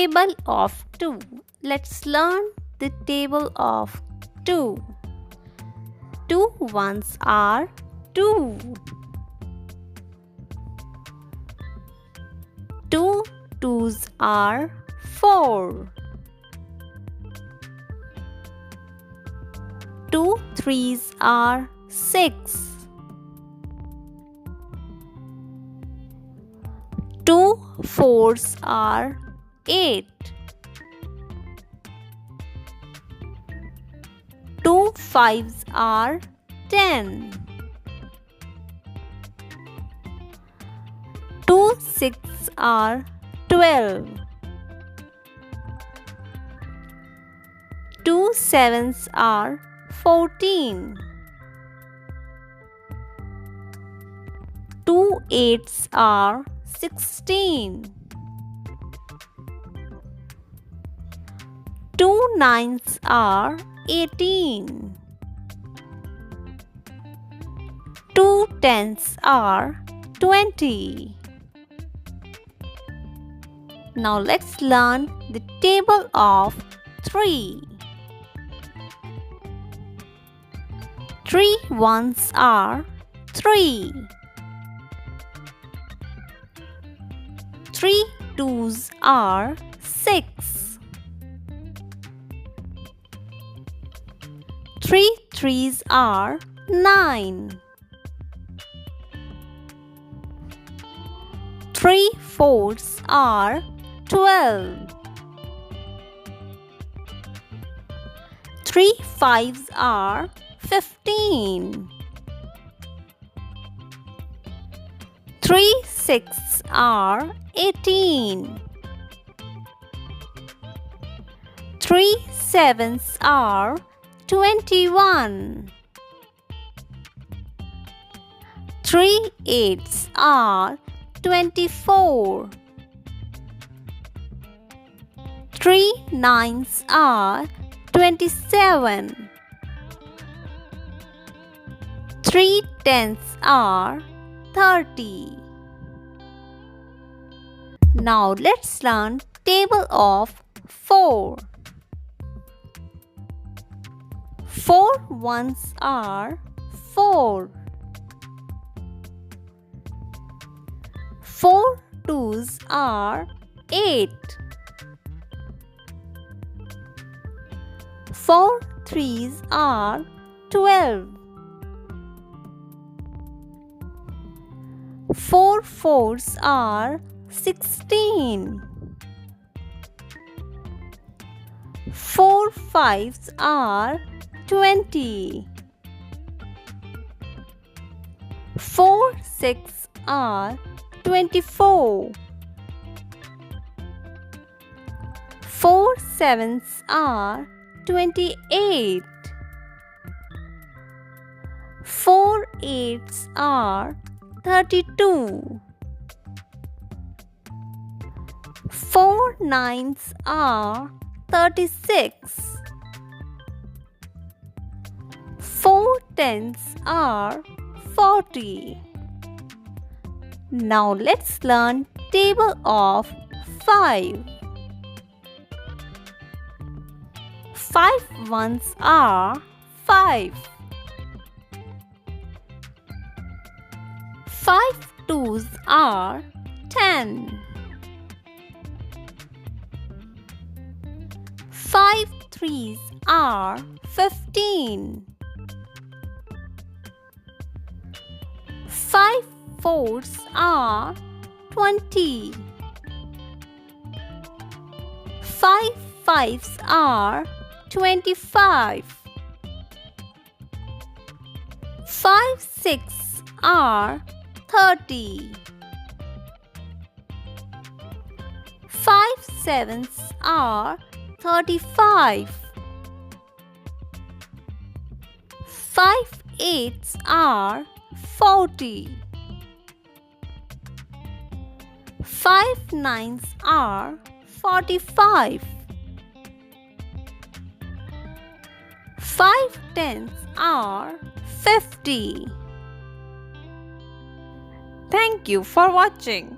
Table of 2. Let's learn the table of 2. 2 ones are 2. 2 twos are 4. 2 threes are 6. 2 fours are 8. 2 fives are 10. 2 sixes are 12. 2 sevens are 14. 2 eights are 16. 2 nines are 18. 2 tens are 20. Now let's learn the table of 3. 3 ones are 3. 3 twos are 6. 3 threes are 9. 3 fours are 12. 3 fives are 15. 3 sixes are 18. 3 sevens are 21. 3 eights are 24. 3 nines are 27. 3 tens are 30. Now let's learn table of 4. 4 ones are 4. 4 twos are 8. 4 threes are 12. 4 fours are 16. 4 fives are 20. 4 sixes are 24. 4 sevens are 28. 4 eights are 32. 4 nines are 36. 4 tens are 40. Now let's learn table of 5. 5 ones are 5. 5 twos are 10. 5 threes are 15. 5 fours are 20. 5 fives are 25. 5 sixes are 30. 5 sevens are 35. 5 eights are 40. 5 nines are 45. 5 tens are 50. Thank you for watching.